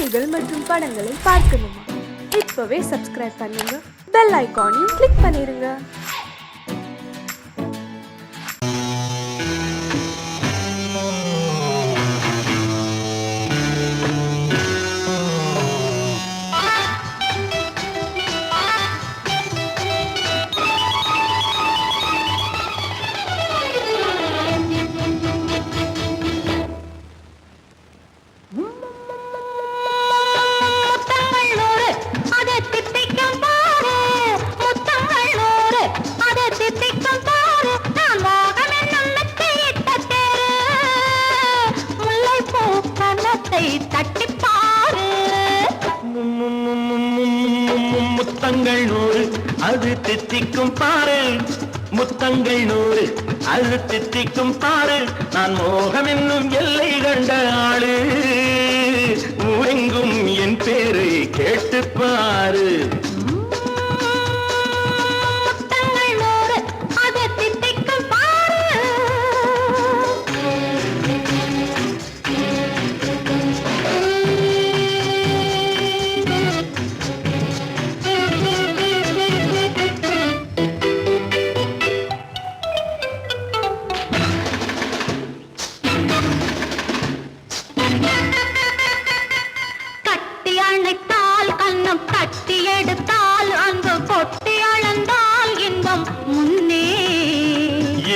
செய்திகள் மற்றும் படங்களை பார்க்கணுமா? இப்பவே சப்ஸ்கிரைப் பண்ணுங்க, பெல் ஐகானையும் கிளிக் பண்ணிருங்க. முத்தங்கள் நூறு அது தித்திக்கும் பாரு, முத்தங்கள் நூறு அது தித்திக்கும் பாரு. நான் மோகம் என்னும் எல்லை கண்ட ஆளு, ஊரெங்கும் என் பேரை கேட்டு பாரு.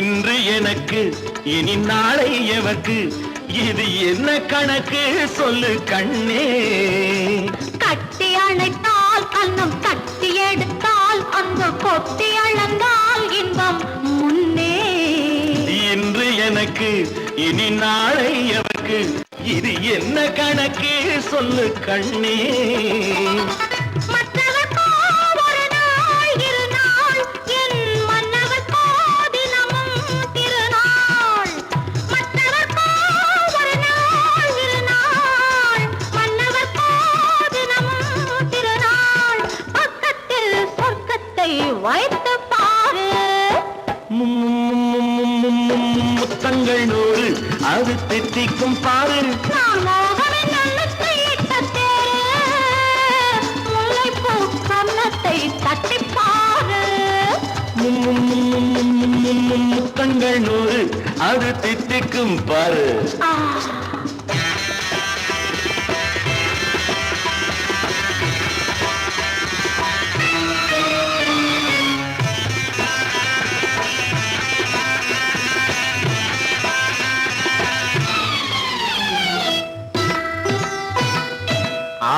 இன்று எனக்கு இனி நாளை எவக்கு, இது என்ன கணக்கு சொல்லு கண்ணே. கட்டி அணைத்தால் கண்ணம் கட்டி எடுத்தால் அங்கு கொட்டி அளந்தால் இன்பம் முன்னே. இன்று எனக்கு இனி நாளை எவக்கு, இது என்ன கணக்கு சொல்லு கண்ணே. வைத்து பாரு, முத்தங்கள் நூறு அது தித்திக்கும் பாரு. நான் மோகமே நல்லத்தை முல்லைப்பூ கன்னத்தை தட்டி பாரு. முத்தங்கள் நூறு அது தித்திக்கும் பாரு.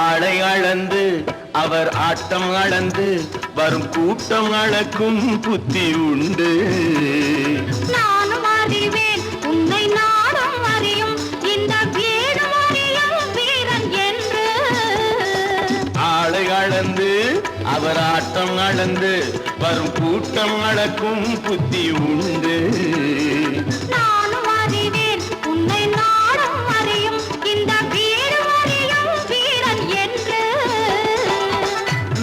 ஆளை அளந்து அவர் ஆட்டம் அளந்து வரும் கூட்டம் அளக்கும் புத்தி உண்டு. நானும் அறிவேன் உன்னை நானும் அறியும் இந்த வீடு அறியும் வீரன் என்று. ஆளை அளந்து அவர் ஆட்டம் அளந்து வரும் கூட்டம் அளக்கும் புத்தி உண்டு. நானும் அறிவேன் உன்னை நானும் அறியும் இந்த வீடு அறியும் வீரன் என்று.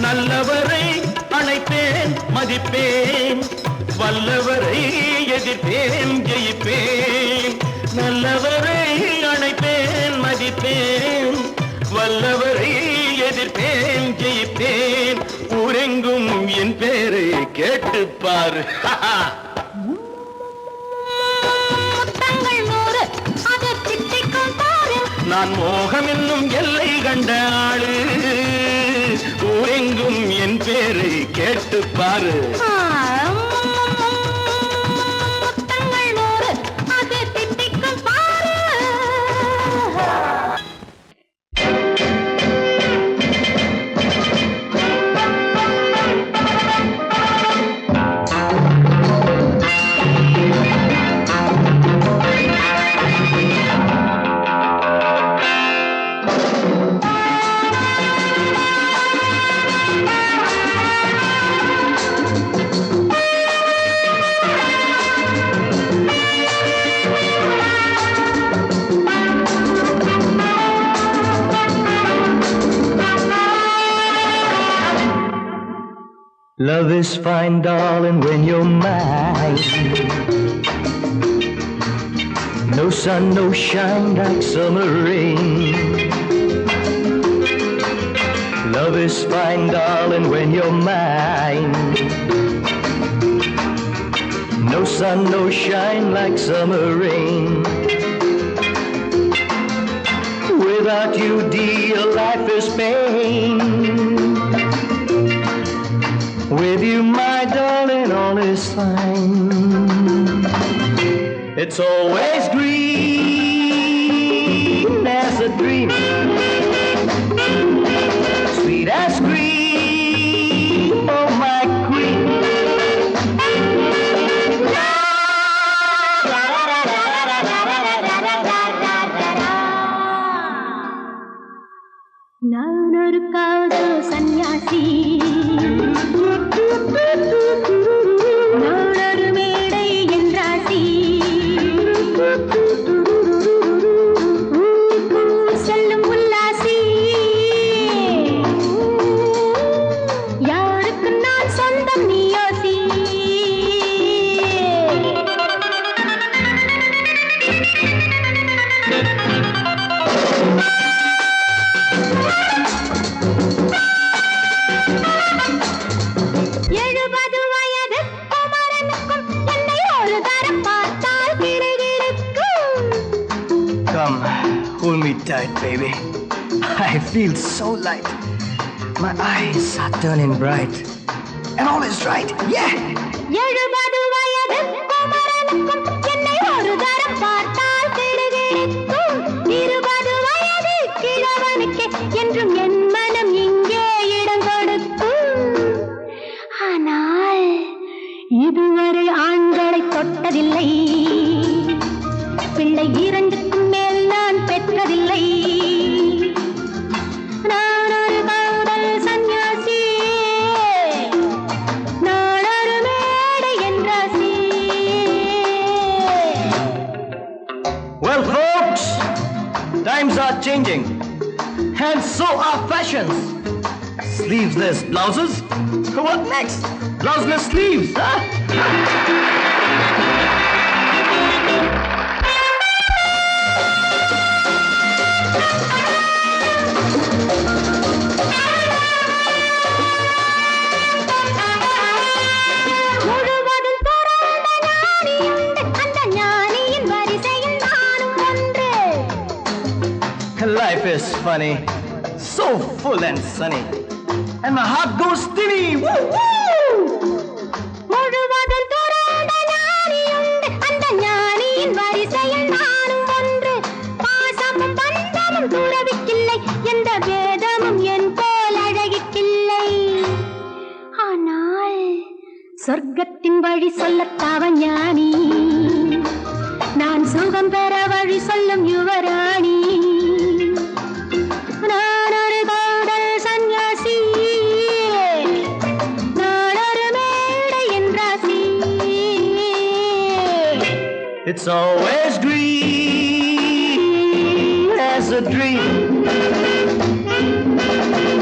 நல்லவரை அழைப்பேன் மதிப்பேன், வல்லவரை எதிர்ப்பேன் ஜெயிப்பேன். நல்லவரை அழைப்பேன் மதிப்பேன், வல்லவரை எதிர்ப்பேன் ஜெயிப்பேன். ஊரெங்கும் என் பேரை கேட்டுப்பாரு. முத்தங்கள் நூறு அது தித்திக்கும் பாரு. நான் மோகம் என்னும் எல்லை கண்ட ஆளு, ஊரெங்கும் என் பேரை கேட்டுப்பாரு. முத்தங்கள் நூறு அது தித்திக்கும் பாரு. Love is fine, darling, when you're mine. No sun, no shine like summer rain. Love is fine, darling, when you're mine. No sun, no shine like summer rain. Without you, dear, life is pain. With you, my darling, all is fine. It's always green as a dream, sweet as cream, oh my queen. நான் ஒரு காதல் சன்னியாசி, நான் ஒரு மேடை என்றாசி, செல்லும் உல்லாசி, யாருக்கு நான் சொந்தம் நீ யோசி. Come, hold me tight, baby. I feel so light. My eyes are turning bright. And all is right, yeah! 70 வயது குமரனுக்கும் என்னை ஒரு தரம் பார்த்தால் கிடுகிடுக்கும். 20 வயது கிழவனுக்கு என்றும் என் மனம் இங்கே இடம் கொடுக்கும். ஆனால் இதுவரை ஆண்களை தொட்டதில்லை, பிள்ளை 2க்கும் மேல் நான் பெற்றதில்லை. நான் ஒரு காதல் சன்னியாசி, நான் ஒரு மேடை என்றாசி. Well, folks, times are changing. And so are fashions. Sleeveless blouses? What next? Blouseless sleeves, huh? முழுவதும் துறந்த ஞானியுண்டு, அந்த ஞானியின் வரிசையில் நானும் ஒன்று. Life is funny, so full and sunny. And my heart goes steady. Woo, woo! முழுவதும் துறந்த ஞானியுண்டு, அந்த ஞானியின் வரிசையில் நானும் ஒன்று. பாசமும் பந்தமும் துறவிக்கில்லை, எந்த வேதமும் என் போல் அழகிக்கில்லை. ஆனால் சொர்க்கத்தின் வழி சொல்லத்தாவ ஞானி, நான் சுகம் பெற வழி சொல்லும் யுவராணி. நான் ஒரு காதல் சன்னியாசி, நான் ஒரு மேடை என்றாசி. It's always green as a dream,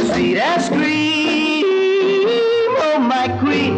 sweet as cream, oh my queen.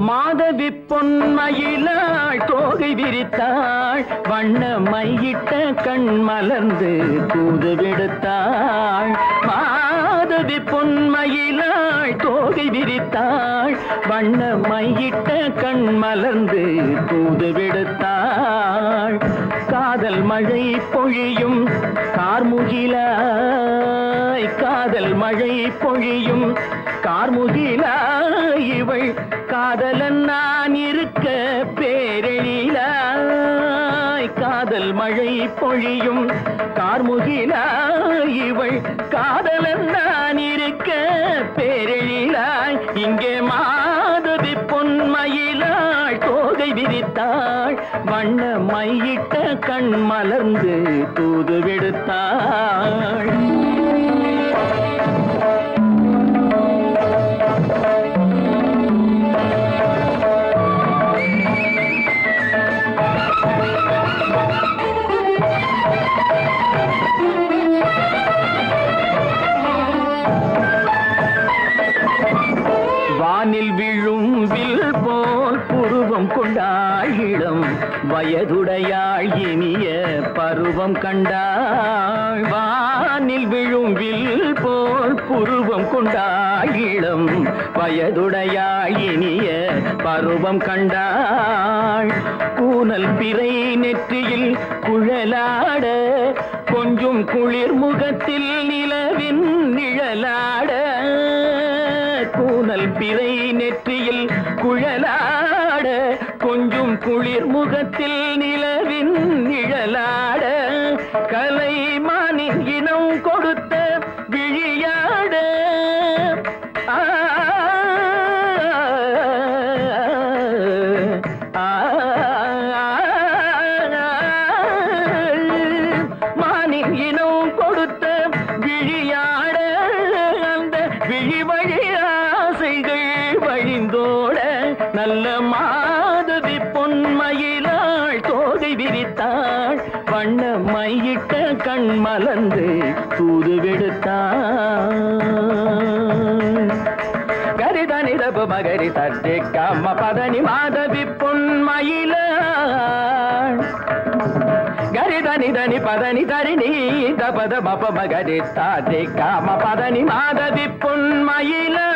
Madhavi பொன்மயிலாள் தோகை விரித்தாள், வண்ண மையிட்ட கண் மலர்ந்து தூது விடுத்தாள். மாதவி பொன்மயிலாள் தோகை விரித்தாள், வண்ண மையிட்ட கண் மலர்ந்து தூது விடுத்தாள். காதல் மழை பொழியும் கார்முகிலாய், காதல் மழை பொழியும் கார்முகிலாய், இவள் காதலன் நான் இருக்க பேரெழிலாய். காதல் மழை பொழியும் கார்முகிலாய், இவள் காதலன் நான் இருக்க பேரெழிலாய். இங்கே மாதவி பொன்மயிலாள் தோகை விரித்தாள். வண்ண மையிட்ட கண் மலர்ந்து தூது விடுத்தாள். வானில் விழும் வில் போல் புருவம் கொண்டாள் இளம் வயதுடையாள் இனிய பருவம் கண்டாள். வானில் விழும் வில் போல் புருவம் கொண்டாள் இளம் வயதுடையாள் இனிய பருவம் கண்டாள். கூனல் பிறை நெற்றியில் குழலாட கொஞ்சம் குளிர் முகத்தில் நிலவின் நிழலாட. கூனல் பிறை நெற்றியில் குழலாட கொஞ்சம் குளிர் முகத்தில் நிலவின் நிழலாட. கலைமானின் இனம் கொடுத்த விழியாட. மானின் இனம் கொடுத்த விழியாட. அந்த விழி வழி ஆசைகள் வழிந்தோட நல்ல மாதவி பொன்மயிலாள் தோகை விரித்தாள். வண்ண மையிட்ட கண் மலர்ந்து தூது விடுத்தாள். கரிதனிதபு மகரி தட்டி கம்ம பதனி மாதவி பொன்மயிலாள். கரிதனிதனி பதனி தரிணி தபத மப மகரி தாத்தி காம பதனி மாதவி பொன்மயிலாள்.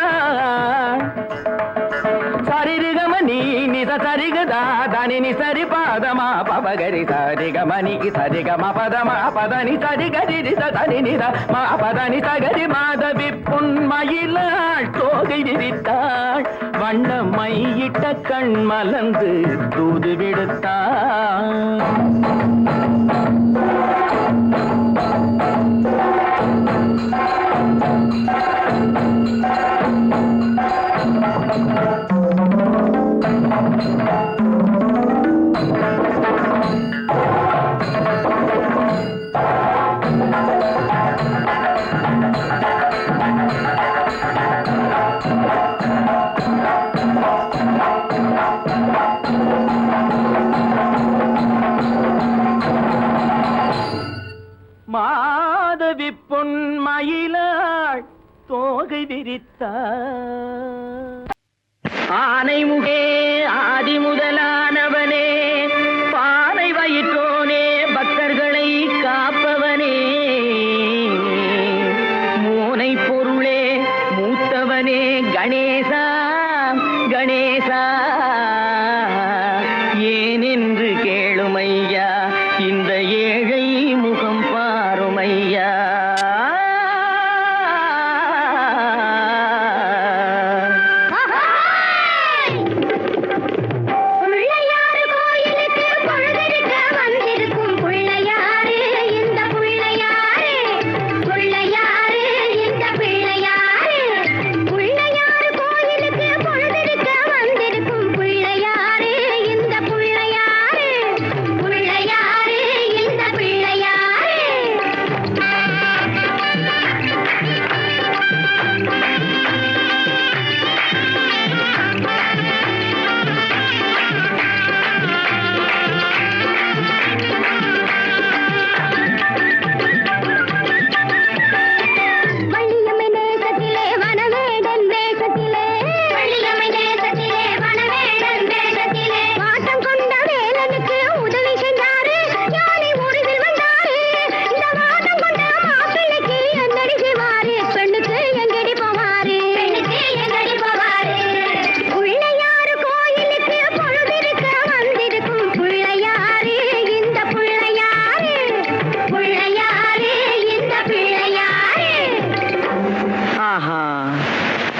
சரிகமணி நித சரிகதா தனி சரி பாதமா பபகரி சரிகமணி சரிகம பதமா பதனி சரிகரி தனி நித மா பதனி சகரி மாதவி பொன்மயிலாள் தோகை விரித்தாள். வண்ண மையிட்ட கண் மலர்ந்து தூது விடுத்தாள். மாதவி பொன்மயிலாள் தோகை விரித்தாள். ஆனை முகே ஆதி முதலானவனே பானை வயிற்றோனே பக்தர்களை காப்பவனே மூனை பொருளே மூத்தவனே கணேசா கணேசா ஏனென்று கேளுமையா இந்த ஏழை முகம் பாருமையா.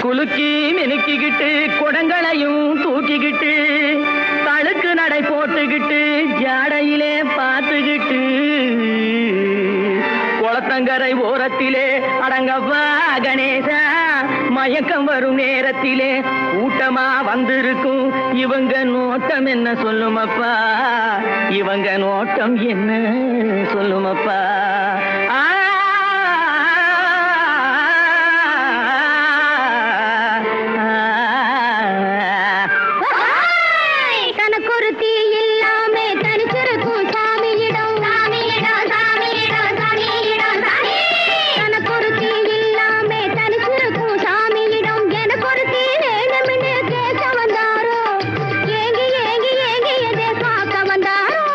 குலுக்கி மினுக்கிக்கிட்டு குடங்களையும் தூக்கிக்கிட்டு தழுக்கு நடை போட்டுக்கிட்டு ஜாடையிலே பார்த்துக்கிட்டு குளத்தங்கரை ஓரத்திலே அடங்கவா கணேசா மயக்கம் வரும் நேரத்திலே கூட்டமா வந்திருக்கும் இவங்க நோட்டம் என்ன சொல்லுமப்பா, இவங்க நோட்டம் என்ன சொல்லுமப்பா. தனக்கொருத்தி இல்லாமே தனிச்சிருக்கும் சாமியிடம் சாமியிடம் சாமியிடம் சாமியிடம் சாமி. தனக்கொருத்தி இல்லாமே தனிச்சிருக்கும் சாமியிடம் எனக்கொருத்தி வேணும்னு கேட்க வந்தாரோ, ஏங்கி ஏங்கி ஏங்கி எதை பார்க்க வந்தாரோ,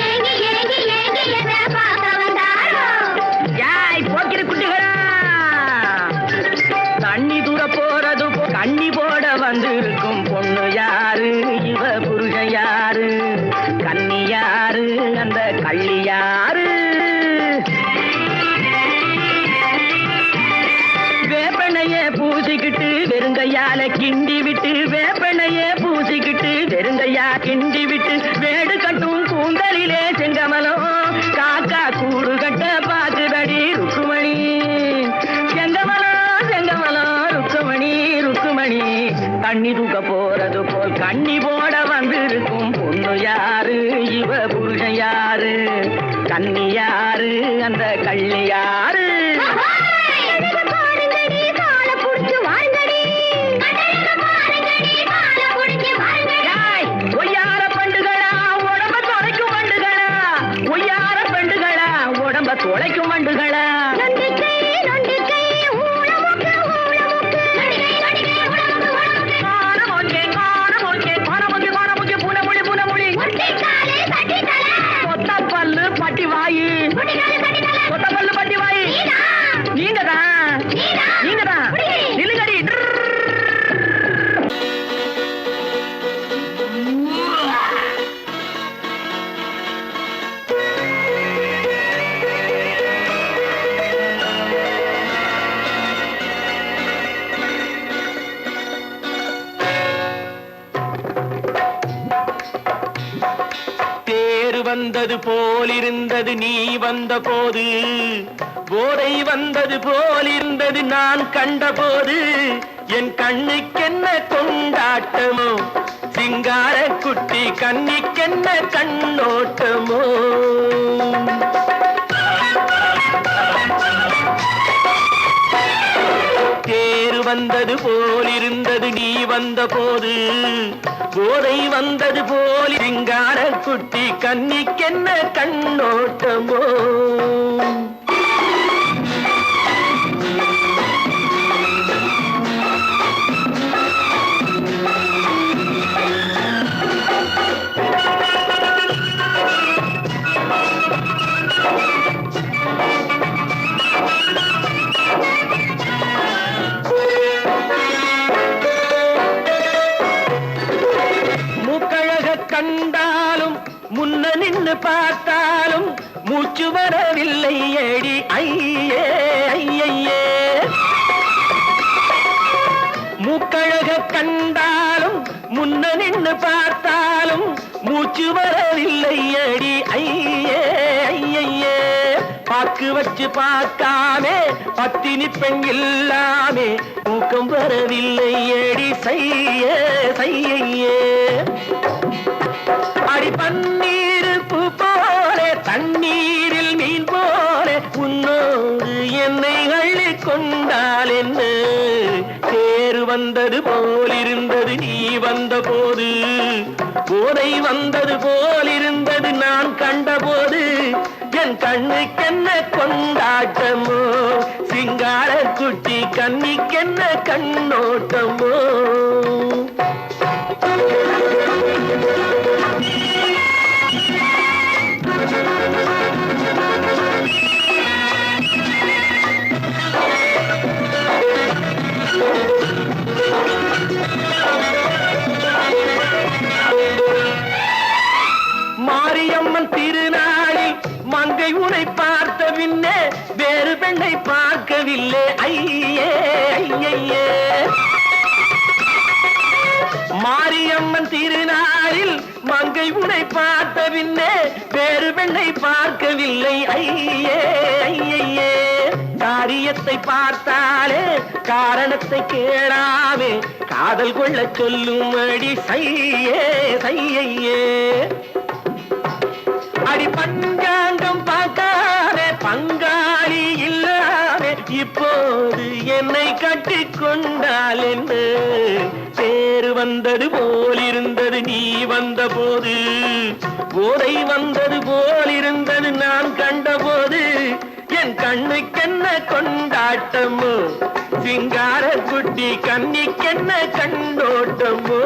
ஏங்கி ஏங்கி ஏங்கி எதை பார்க்க வந்தாரோ. யாய் போக்கிற குட்டிகளா, தண்ணி தூர போறது கண்ணி போட வந்திருக்கும் பொண்ணு யாரு, இவ புருஷன் யாரு, கன்னி யாரு, அந்த கள்ளி யாரு. வேப்பனைய பூசிக்கிட்டு வெறுங்கையால கிண்டி விட்டு, வேப்பனைய பூசிக்கிட்டு வெறுங்கையா கிண்டி விட்டு, வேடு கட்டும் கூந்தலிலே செங்கமலம் காக்கா கூடு கட்ட பாக்குதடி ருக்குமணி. செங்கமலம் செங்கமலம் ருக்குமணி ருக்குமணி, தண்ணி தூக்க போறது போல் கண்ணி போட வந்திருக்கும் பொண்ணு யாரு, இவ புருஷன் யாரு, கன்னி யாரு, அந்த கள்ளி யாரு. பாருங்கடி கால புடிச்சு வாருங்கடி, பாருங்கடி கால புடிச்சு வாருங்கடி. ஏய், ஒய்யார பண்டுகளா உடம்ப தொலைக்கும் வண்டுகளா, ஒய்யார பண்டுகளா உடம்ப தொலைக்கும் வண்டுகளா. நொண்டிக்கை நொண்டிக்கை ஊளமுக்கு ஊளமுக்கு, நொண்டிக்கை நொண்டிக்கை ஊளமுக்கு ஊளமுக்கு. காணமோக்கே காணமோக்கே காணமோக்கே காணமோக்கே புனமொழி புனமொழி. ஒட்டிக்காலே தட்டிக்காலே, கொத்த பல்லு பட்டி வாயி, ஒட்டிக்காலே தட்டிக்காலே. கொத்த பல்லு பட்டி வாயி. நீங்கதான் நீங்கதான் நிலுங்கடி. தேர் வந்தது போலிருந்தது நீ வந்த போது, போதை வந்தது போலிருந்தது நான் கண்டபோது, என் கண்ணுக்கென்ன கொண்டாட்டமோ, சிங்கார குட்டி கண்ணிக்கென்ன கண்ணோட்டமோ. தேர் வந்தது போலிருந்தது நீ வந்த போது, போதை வந்தது போல் சிங்கார குட்டி கண்ணிக்கென்ன கண்ணோட்டமோ. கண்டாலும் முன்ன நின்னு பார்த்தாலும் மூச்சு வரவில்லை ஏடி ஐயே ஐயே. மூக்கழக கண்டாலும் முன்ன நின்னு பார்த்தாலும் மூச்சு வரவில்லை ஏடி ஐயே ஐயே. பாக்கு வச்சு பார்க்காமே பத்தினி பெண் இல்லாமே தூக்கம் வரவில்லை ஏடி செய்ய செய்யே. அடி பன்னீர் பூ போல தண்ணீரில் மீன் போல உன்னோடு என்னை அள்ளி கொண்டால் என்ன. தேர் வந்தது போலிருந்தது நீ வந்த போது, போதை வந்தது போலிருந்தது நான் கண்டபோது, என் கண்ணுக்கென்ன கொண்டாட்டமோ, சிங்கார குட்டி கண்ணிக்கென்ன கண்ணோட்டமோ. மாரியம்மன் திருநாளில் மங்கை உனை பார்த்த பின்னே வேறு பெண்ணை பார்க்கவில்லை ஐயே ஐயே. மாரியம்மன் திருநாளில் மங்கை உனை பார்த்த பின்னே வேறு பெண்ணை பார்க்கவில்லை ஐயே ஐயே. காரியத்தை பார்த்தாலே காரணத்தை கேளாமே காதல் கொள்ள சொல்லும் அடி சையே சையே அடி பஞ்சாங்கம் பார்க்காதே பங்காளி இல்லாதே இப்போது என்னை கட்டி கொண்டால் என்ன பேரு வந்தது போலிருந்தது நீ வந்த போது போதை வந்தது போலிருந்தது நான் கண்டபோது என் கண்ணுக்கென்ன கொண்டாட்டமோ சிங்கார குட்டி கண்ணிக்கென்ன கண்ணோட்டமோ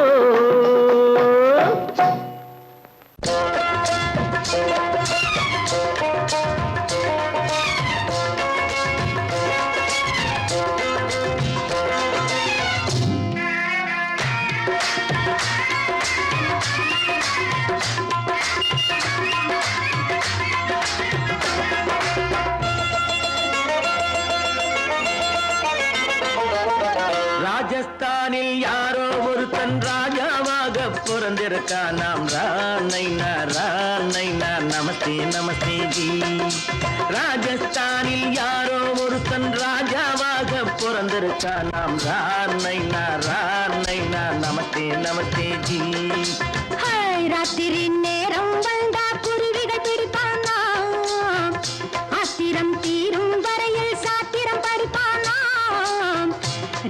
ராஜஸ்தானில் யாரோ ஒருத்தன் ராஜாவாக பிறந்திருக்கான் நாம் ராணைனா நமஸ்தே நமஸ்தே ஜி ராஜஸ்தானில் யாரோ ஒருத்தன் ராஜாவாக பிறந்திருக்கான் நாம் ராணைனா நமஸ்தே நமஸ்தே ஜி ராத்திரி நேரம் வந்தா குருவிகள் பிடிப்பானா ஆத்திரம் தீரும் வரையில் சாத்திரம் படிப்பானா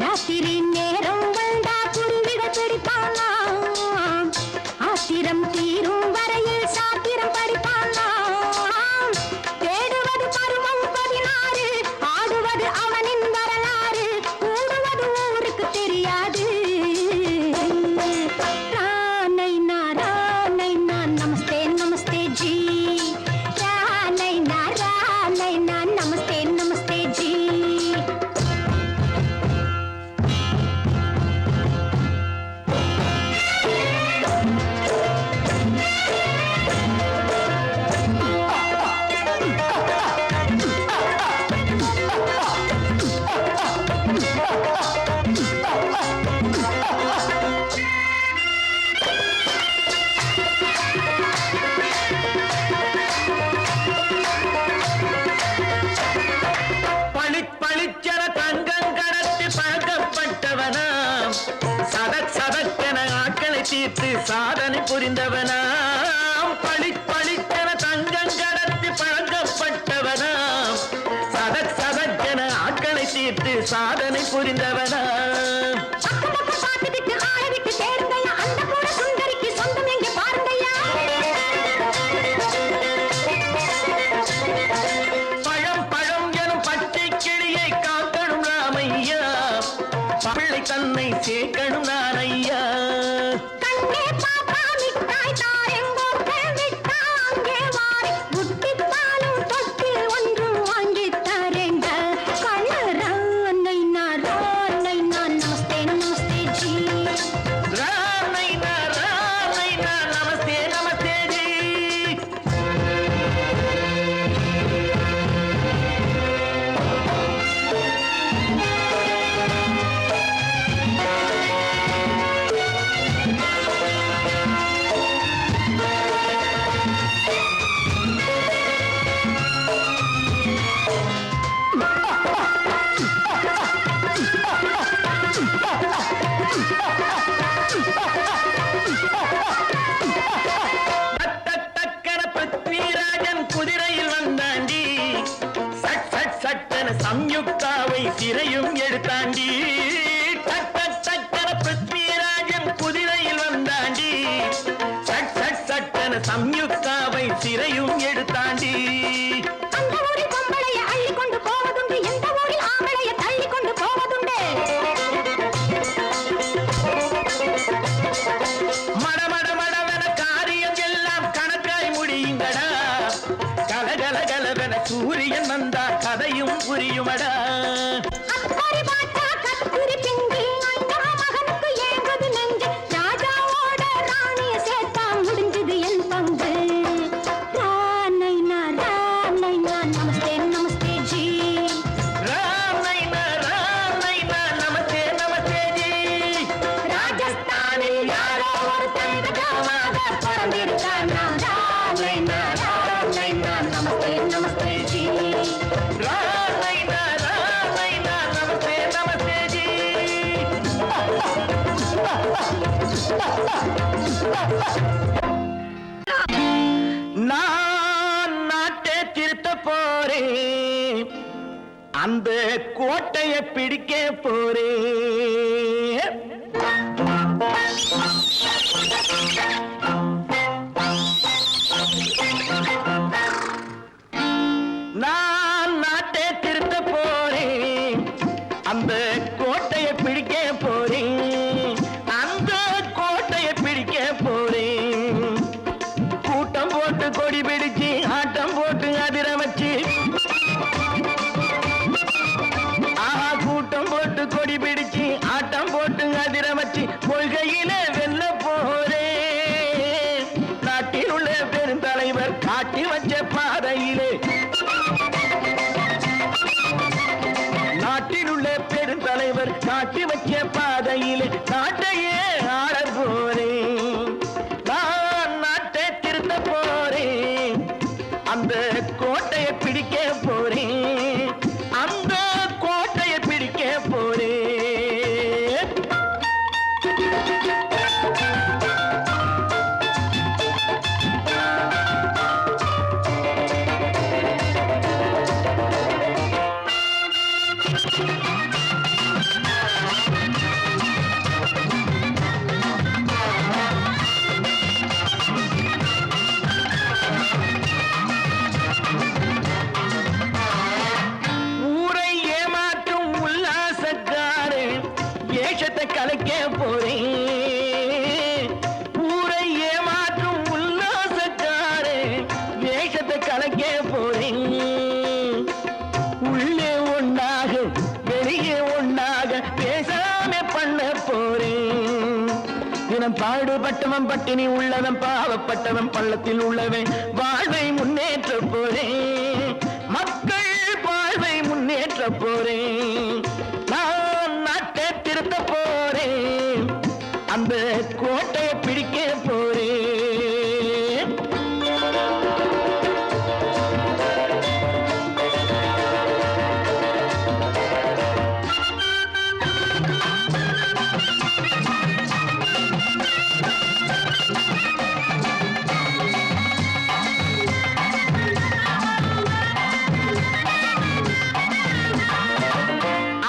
ராத்திரி நேரம் வந்தா குருவிகள் பிடிப்பானா ஆத்திரம் தீரும் வரையில் சாத்திரம் படிப்பானா தேடுவது பருவம் 16 ஆடுவது அவனின் வரலாறு கூடுவது ஊருக்கு தெரியாது நமஸ்தே நமஸ்தே ஜி நமஸ்தே நமஸ்தே ஜி பளிச்சர தங்கம் கடத்தி பழக்கப்பட்டவனாம் சதக்கென ஆட்களை தீர்த்து சாதனை புரிந்தவனாம் பளிச்சர தங்கம் கடத்தி பழக்கப்பட்டவனாம் சதக்கென ஆட்களை தீர்த்து சாதனை புரிந்தவனாம் தன்னை சேர்க்கணும் நான் ஐயா கண்ணே பாப்பா மிட்டாய் தாரெங்கோ விட்டாங்கே வாரி குட்டித்தாலும் தொட்டு ஒன்று வாங்கி தரேங்க கண்ணரானை நான் நமஸ்தே நமஸ்தே ஜி ரானை நான் நமஸ்தே நமஸ்தே ஜி குதிரையில் வந்தாண்டி சட்டென சம்யுக்தாவை சிறையும் எடுத்தாண்டி சட்டென பிருத்விராஜன் குதிரையில் வந்தாண்டி சட்டென சம்யுக்தாவை சிறையும் எடுத்தாண்டி அந்த ஊரில் பொம்பளைய அள்ளி கொண்டு போவதுண்டு எந்த ஊரில் ஆம்பளைய தள்ளி கொண்டு போவதுண்டு மடமடவென காரியம் எல்லாம் கணக்காய் முடியுங்கடா கலகலகலவென சூரியன் வந்தா கதையும் புரியுமடா அக்கறை பாட்டா கத்திரி பிங்கு அண்ணா மகனுக்கு ஏங்குது நெஞ்சு ராஜாவோட ராணிய சேர்த்தா முடிஞ்சது என் பங்கு ரானை நான் நமஸ்தே நமஸ்தே ஜி ரானை நான் நமஸ்தே நமஸ்தே ஜி ராஜஸ்தானில் யாரோ ஒருத்தன் ராஜாவாக பிறந்திருக்கான் ரானை நான் நமஸ்தே நமஸ்தே ஜி ரானை அந்த கோட்டையை பிடிக்க போறேன். நான் நாட்டை திருத்த போறேன், அந்த கோட்டையை பிடிக்க போறேன், அந்த கோட்டையை பிடிக்க போறேன். கூட்டம் போட்டு கொடி பிடிச்சு ஆட்டம் போட்டு அதிர வச்சு, ஆஹா கூட்டம் போட்டு கொடி பிடிச்சு ஆட்டம் போட்டு அதிர வச்சு கொள்கையில வெல்ல போறேன். நாட்டில் உள்ள பெருந்தலைவர் காட்டி வச்ச பாதையிலே, நாட்டில் உள்ள பெருந்தலைவர் காட்டி வச்ச பாதையிலே நாட்டையே ஆள போறேன். நான் நாட்டை திருத்த போறேன், அந்த கோட்டையை பிடிக்க போறேன், அந்த கோட்டையை பிடிக்க போறேன். ஊரை ஏமாற்றும் உல்லாசக்காரன் ஏஷத்தை கலைக்க போறேன். ஊரை ஏமாற்றும் உல்லாசக்காரன் ஏஷத்தை கலைக்க போறேன். உள்ளே ஒண்ணாக வெளியே ஒண்ணாக பேசாம பண்ண போறேன். தினம் பாடுபட்டவன் பட்டினி உள்ளவன் பாவப்பட்டவன் பள்ளத்தில் உள்ளவன் வாழ்வை முன்னேற்ற போறேன். மக்கள் வாழ்வை முன்னேற்ற போறேன். நான் நாட்டை திருத்த போறேன், அந்த கோட்டையை பிடிக்க போறேன்.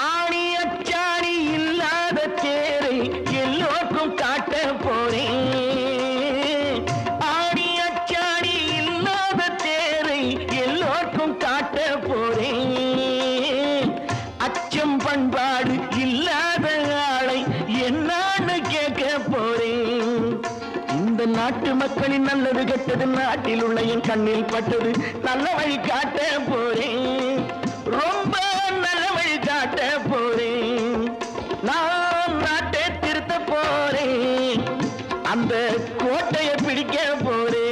ஆணி அச்சாணி இல்லாத தேரை எல்லோருக்கும் காட்ட போறேன். ஆணி அச்சாணி இல்லாத தேரை எல்லோருக்கும் காட்ட போறேன். அச்சம் பண்பாடு இல்லாத ஆளை என்னான்னு கேட்க போறேன். இந்த நாட்டு மக்களின் நல்லது கெட்டது நாட்டில் உள்ள என் கண்ணில் பட்டது நல்ல வழி காட்ட போறேன். ரொம்ப நல்ல வழி காட்ட போறேன். நான் நாட்டை திருத்த போறேன், அந்த கோட்டையை பிடிக்க போறேன்.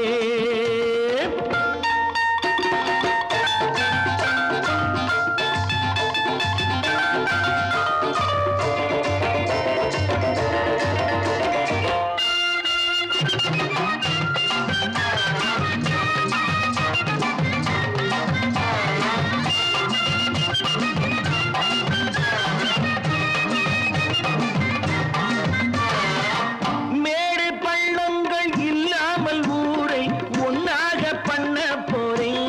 மேடு பள்ளங்கள் இல்லாமல் ஊரை ஒன்னாக பண்ண போறேன்.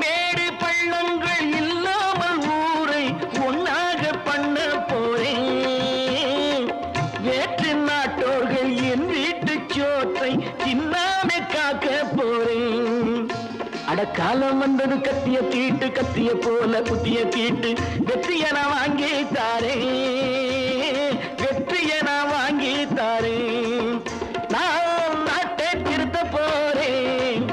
மேடு பள்ளங்கள் இல்லாமல் ஊரை ஒன்னாக பண்ண போறேன். வேற்று நாட்டோர்கள் என் வீட்டு சோற்றை தின்னாமே காக்க போறேன். அடக்காலம் வந்தது கத்திய தீட்டு, கத்திய போல குத்திய தீட்டு வெற்றிய நான் வாங்கி தாரேன், வெற்றிய நான் வாங்கி தாரேன். நான் நாட்டை திருத்த போறேன்,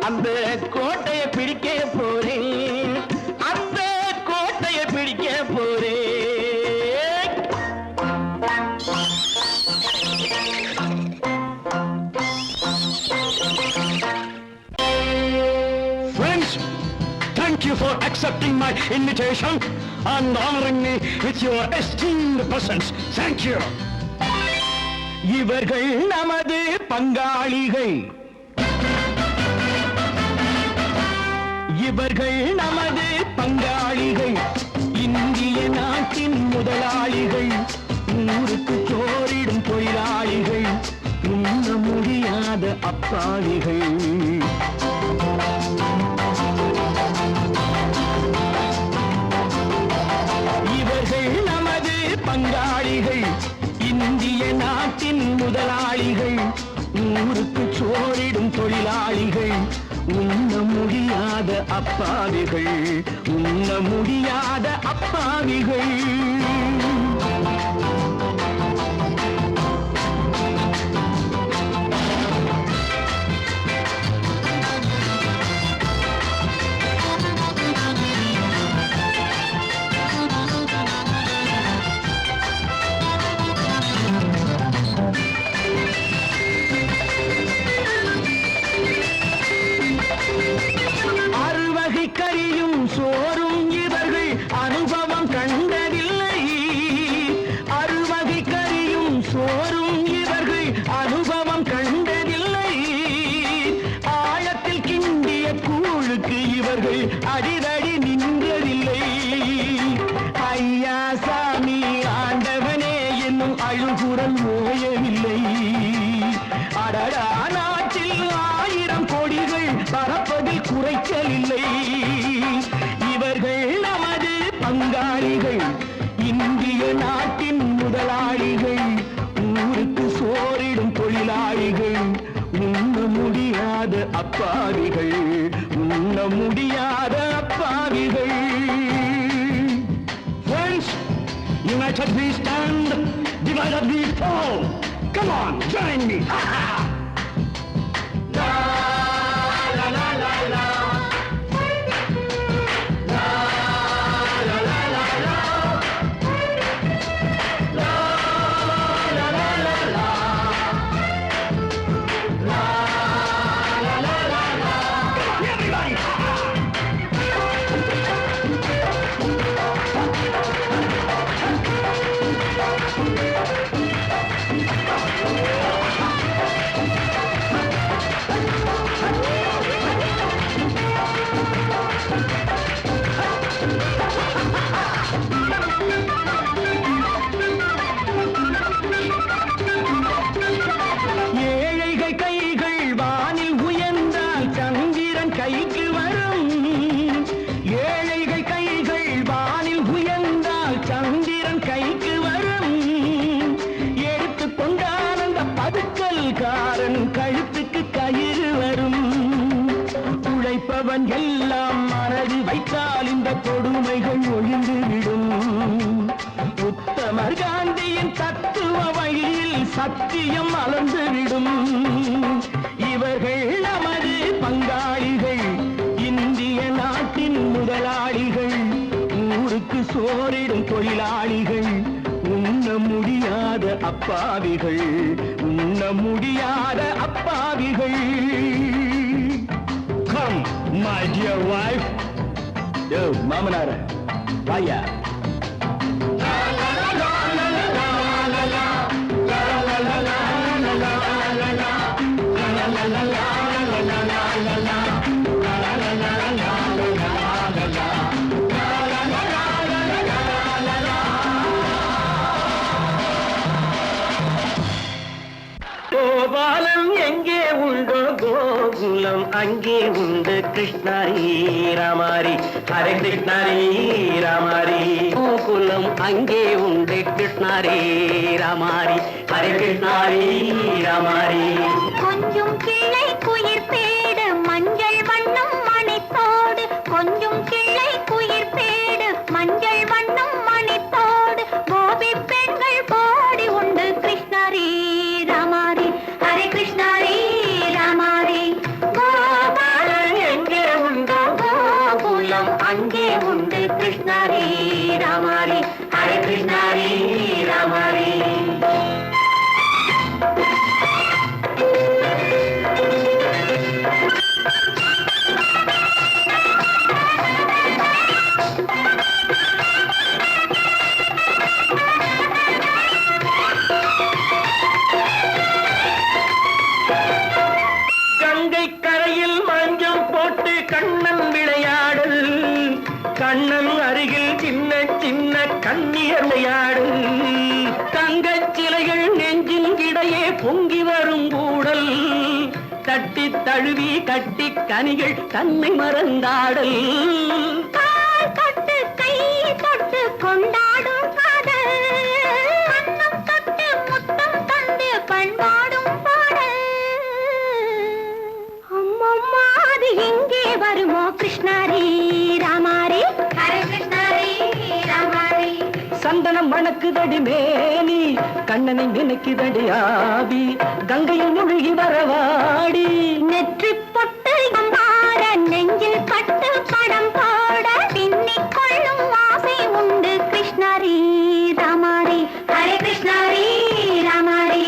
அந்த கோட்டையை பிடிக்க போறேன், அந்த கோட்டையை பிடிக்க போறேன். Friends, thank you for accepting my invitation and honoring me with your esteemed presence. Thank you. இவர்கள் நமது பங்காளிகள், இவர்கள் நமது பங்காளிகள், இந்திய நாட்டின் முதலாளிகள், ஊருக்கு சோறிடும் தொழிலாளிகள், உண்ண முடியாத அப்பாவிகள். பங்காளிகள் இந்திய நாட்டின் முதலாளிகள் ஊருக்கு சோறிடும் தொழிலாளிகள் உண்ண முடியாத அப்பாவிகள் உண்ண முடியாத அப்பாவிகள் அறுவகை கறியும் சோறும் இவர்கள் அனுபவம் கண்டதில்லை அறுவகை கறியும் சோறும் இவர்கள் அனுபவம் கண்டதில்லை ஆழத்தில் கிண்டிய கூழுக்கு இவர்கள் அடிதடி நின்றதில்லை ஐயா சாமி ஆண்டவனே என்னும் அழுகுரல் ஓயவில்லை அடடா நாட்டில் 1000 கோடிகள் பறப்பதில் குறைச்சலில்லை இவர்கள் நமது பங்காளிகள் இந்திய நாட்டின் முதலாளிகள் ஊருக்கு சோறிடும் தொழிலாளிகள் உண்ண முடியாத அப்பாவிகள் உண்ண முடியாத அப்பாவிகள் Friends, united we stand, divided we fall. Come on, join me. ஏழைகள் கைகள் வானில் உயர்ந்தால் சந்திரன் கைக்கு வரும் ஏழைகள் கைகள் வானில் உயர்ந்தால் சந்திரன் கைக்கு வரும் எடுத்துக்கொண்டால் அந்த பதுக்கல்காரன் கழுத்துக்கு கயிறு வரும் உழைப்பவன் எல்லாம் மனது வைத்தால் இந்த கொடுமைகள் ஒழிந்துவிடும் உத்தமர் காந்தியின் தத்துவ வழியில் சத்தியம் மலர்ந்துவிடும் இவர்கள் நமது பங்காளிகள் இந்திய நாட்டின் முதலாளிகள் ஊருக்கு சோறிடும் தொழிலாளிகள் உண்ண முடியாத அப்பாவிகள் உண்ண முடியாத அப்பாவிகள் Come, my dear wife. Yo, மாமனார வாயா கோபாலம் எங்கே உண்டோ கோகுலம் அங்கே உண்டு கிருஷ்ணாரி ராமாரி ஹரே கிருஷ்ணாரி ராமாரி கோகுலம் அங்கே உண்டு கிருஷ்ணாரி ராமாரி ஹரே கிருஷ்ணாரி ராமாரி கொஞ்சம் கிளை குயிர் பேடு மஞ்சள் வண்ணம் மணித்தோடு கொஞ்சம் கிளை குயிர் பேடு மஞ்சள் வண்ணம் மணித்தோடு கோபி பெண்கள் பாடி உண்டு கிருஷ்ணாரி ராமாரி ஹரே கிருஷ்ணாரி ராமாரி கோபாலன் எங்கே உண்டோ கோகுலம் அங்கே உண்டு கிருஷ்ணாரி ராமாரி ஹரே கிருஷ்ணாரி ராமாரி கண்ணன் அருகில் சின்ன சின்ன கண்ணியர் விளையாடும் தங்கச் சிலைகள் நெஞ்சின் இடையே பொங்கி வரும் கூடல் தட்டி தழுவி கட்டி கனிகள் தன்னை மறந்தாடல் தொட்டு கை தொட்டு கொண்டாடும் காதல் மணக்குதடி மேனி கண்ணனை நினைக்குதடி ஆவி கங்கையில் முழுகி வரவாடி நெற்றி பொட்டு மாற நெஞ்சில் பட்டு படம் போட பின்னிக் கொள்ளும் ஆசை உண்டு கிருஷ்ணாரி ராமாரி ஹரே கிருஷ்ணாரி ராமாரி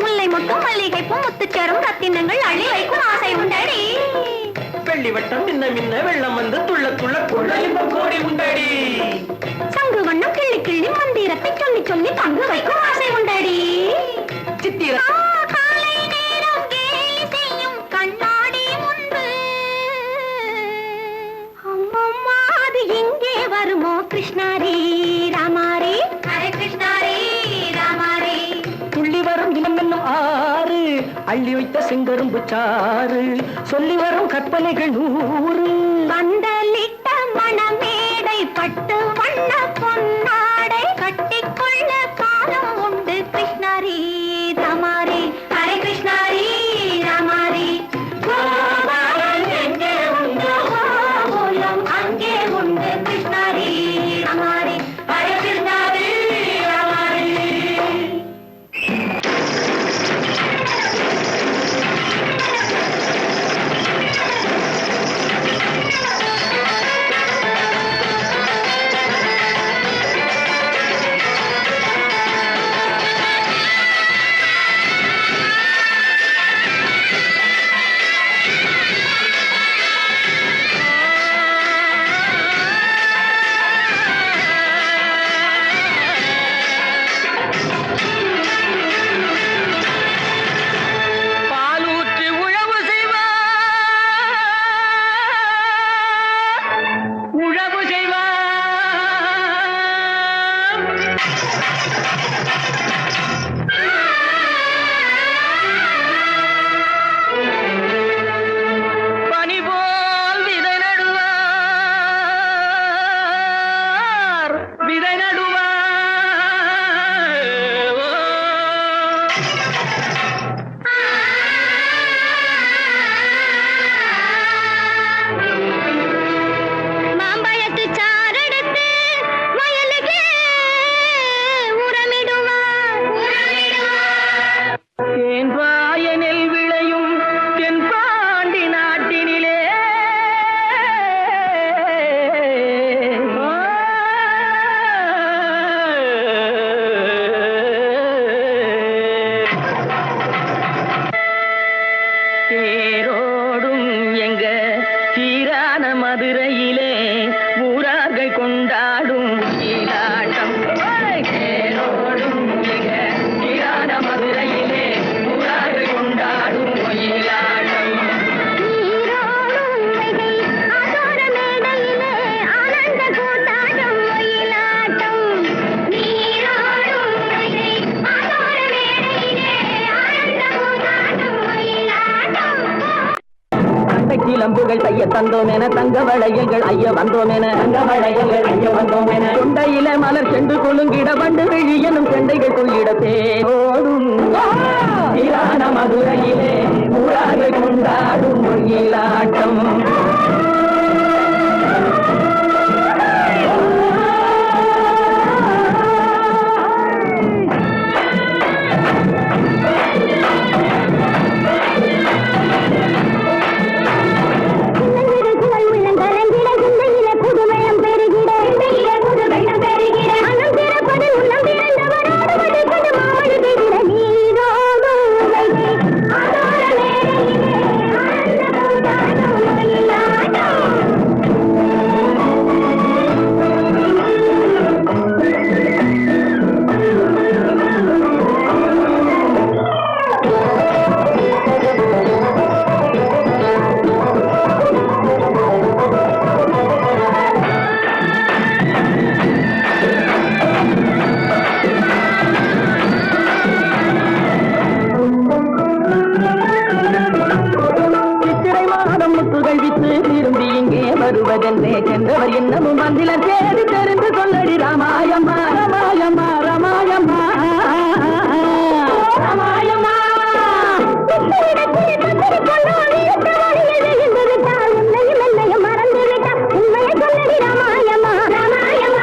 முல்லை மொட்டும் மல்லிகை பூ முத்துச்சேரும் ரத்தினங்கள் அள்ளி வைக்கும் ஆசை உண்டடி வெள்ளி வட்டம் மின்ன மின்ன வெள்ளம் வந்து துள்ள துள்ள கொள்ள இன்பம் கோடி உண்டடி சங்கு வண்ணம் கிள்ளி கிள்ளி மந்திரத்தை சொல்லி சொல்லி பங்கு வைக்கும் ஆசை உண்டடி சித்திர காலை நேரம் கேலி செய்யும் கண்ணாடி முன்பு அம்மம்மா அது எங்கே வருமோ கிருஷ்ணாரி ராமாரி ஹரே கிருஷ்ணாரி ராமாரி துள்ளி வரும் இனம் என்னும் ஆறு அள்ளி வைத்த செங்கரும்பு சாறு சொல்லி வரும் கற்பனைகள் 100 பந்தலிட்ட மணமேடை பட்டு வண்ண பொன்னாடை கட்டிக்கொள்ள காலம் உண்டு கிருஷ்ணாரி ராமாரி ஹரே கிருஷ்ணாரி ராமாரி கோபாலன் எங்கே உண்டு கோகுலம் அங்கே உண்டு கிருஷ்ணாரி ராமாரி ஹரே கிருஷ்ணாரி ராமாரி பாலூற்றி உழவு செய்வார் உழவு செய்வார் பனி போல் விதை நடுவார் விதை நடுவார் மாம்பழத்து சாரெடுத்து வயலுக்கு உரமிடுவார் தேன்பாய நெல் விளையும் தென்பாண்டி நாட்டினிலே தேரோடும் எங்க சீரான மதுரையிலே ஊரார்கள் கொண்டாடும் ஈலாட்டம் தேரோடும் எங்க சீரான மதுரையிலே ஊரார்கள் கொண்டாடும் ஈலாட்டம் நீரோடும் வைகை ஆதோர மேடையிலே ஆனந்த கூத்தாடும் ஒயிலாட்டம் நீரோடும் வைகை ஆதோர மேடையிலே ஆனந்த கூத்தாடும் ஒயிலாட்டம் தண்டை கிளம்புகள் தைய தந்தோம் என தங்க வளையங்கள் ஐய வந்தோம் என தங்க வளையங்கள் ஐய வந்தோம் என கொண்டையில மலர் சென்று கொள்ளுங்கிட வண்டு விழி எனும் செண்டைகள் கொள்ளிட தேரோடும் சீரான மதுரையிலே ஊரார்கள் கொண்டாடும் ஈலாட்டம் குழல் உள்ளங்கலங்கிட சிந்தையில புது வெள்ளம் பெருகிட புது வெள்ளம் பெருகிட அனம் திறப்பது உள்ளம் திறந்தவரோடு வடிப்பது மாவடு பெருகிட நீரோடும் வைகை ஆதோர மேடையிலே ஆனந்த கூத்தாடும் ஒயிலாட்டம் சித்திரை மாதம் முத்துகள் வித்து திரும்பி இங்கே வருவதென்றே சென்றவர் இன்னமும் வந்திலர் தேடி தெரிந்து சொல்லடி ராமாயம்மா ராமாயம்மா ராமாயம்மா ராமாயம்மா புத்தரிடத்திலே பத்திரி கொண்டோடி யுத்தவாளியில் விழுந்து விட்டால் உன்னையும் என்னையும் மறந்து விட்டால் உண்மையை சொல்லடி ராமாயமா ராமாயமா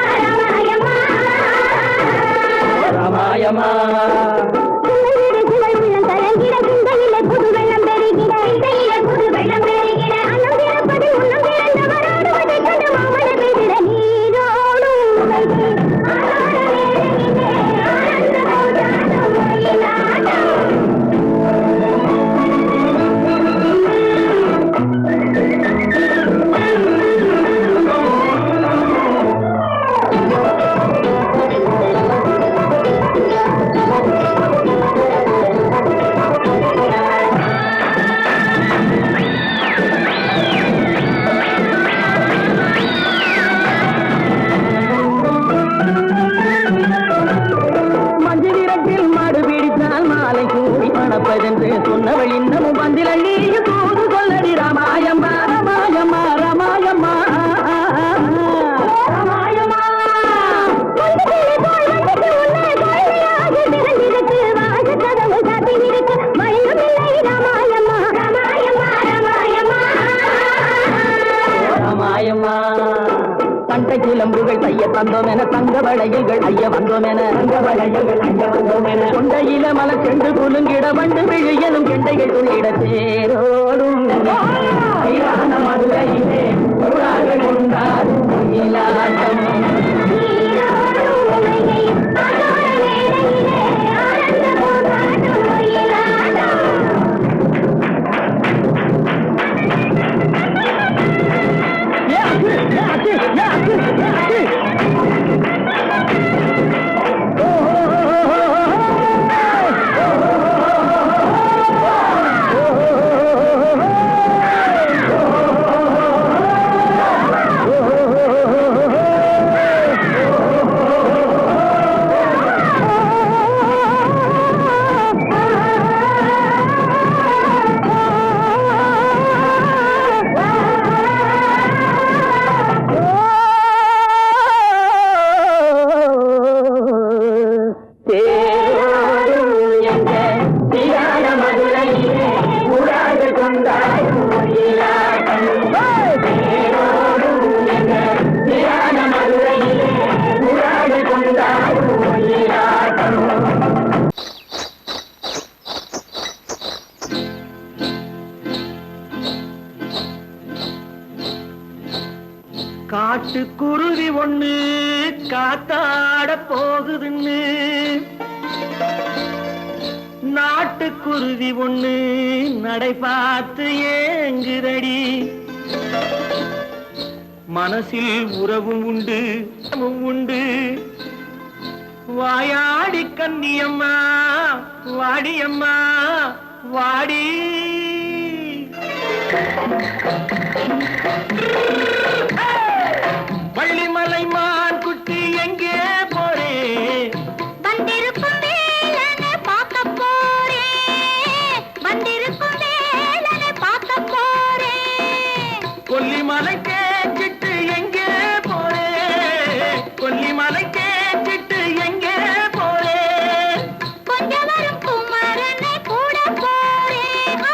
சொன்னவள் இன்னமும் வந்தில நீ தூது சொல்லடி ராமாயம்மா ராமாயம்மா ராமாயம்மா ராமாயம்மா ராமாயம்மா தண்டை கிளம்புகள் தைய தந்தோம் என தங்க வளையல்கள் ஐய வந்தோம் என தங்க வளையல்கள் ஐய வந்தோம் என கொண்டையில மலை சென்று குலுங்கிட வண்டு விழியலும் கெண்டைகள் துள்ளிட தேரோடும் மதுரையிலே கொண்டாடும் காட்டுக்குருவி ஒண்ணு காத்தாட போகுதுன்னு நாட்டுக்குருவி ஒண்ணு நடை பார்த்து ஏங்குதடி மனசில் உறவும் உண்டு உண்டு வாயாடி கன்னியம்மா வாடியம்மா வாடி வள்ளிமலை மான் குட்டி எங்கே போறே வந்திருக்கும் வேலனை பார்க்க போறேன் வந்திருக்கும் வேலனை பார்க்க போறேன் கொல்லிமலை கேட்டுட்டு எங்கே போறே கொல்லிமலை கேட்டுட்டு எங்கே போறே கொஞ்சம் வரும் குமரனை கூட போறேன்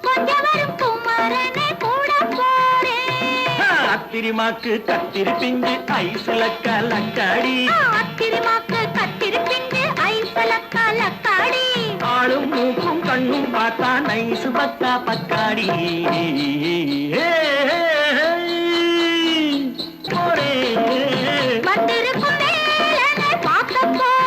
கொஞ்சம் வரும் குமரனை கூட போறேன் அத்திரிமாக்கு கத்திரி பிஞ்சு ஐசுல கலக்காடி அத்திரிமாக்கு கத்திரி பிஞ்சு ஐசுல கலக்காடி ஆளும் மூக்கும் கண்ணும் பார்த்தா நைசு பக்கா பக்காடி போறே வந்திருக்கும் வேலனை பார்க்க போறேன்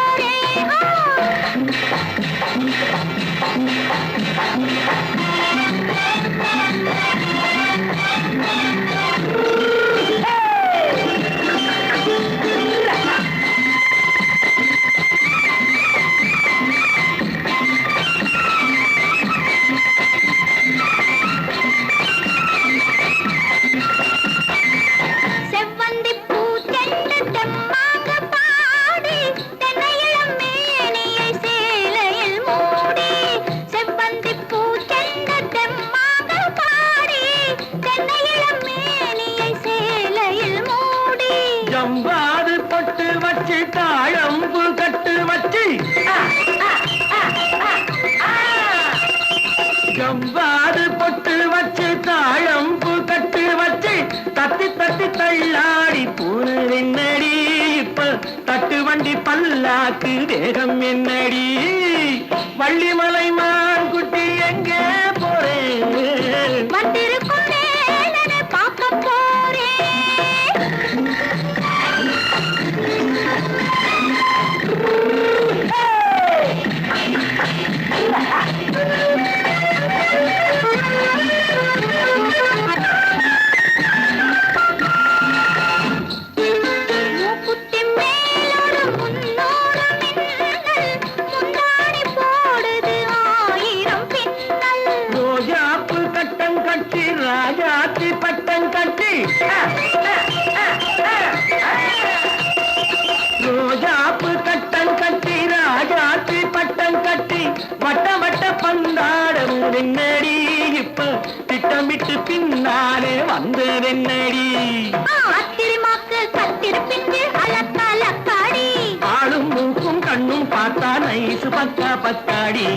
பல்லாக்கு தேகம் என்னடி வள்ளிமலை மான் குட்டி எங்கே போறேன் வந்திருக்கும் வேலனை பார்க்க போறேன். மூக்குத்தி மேலோடு முன்னோடு மின்னல், முந்தானை போடுது 1000 பின்னல். ரோஜாப்பு கட்டம் கட்டி ராஜாத்தி பட்டம் கட்டி ரோஜாப்பு கட்டம் கட்டி ராஜாத்தி பட்டம் கட்டி வட்ட வட்ட பந்தாடம் வெண்ணடி இப்ப திட்டமிட்டு பின்னாலே வந்து வெண்ணடி ஆத்திரமாக்கு கத்திருப்பின்று அலக்கலக்காடி. ஆளும் மூக்கும் கண்ணும் பார்த்தா நைசு பக்கா பக்காடி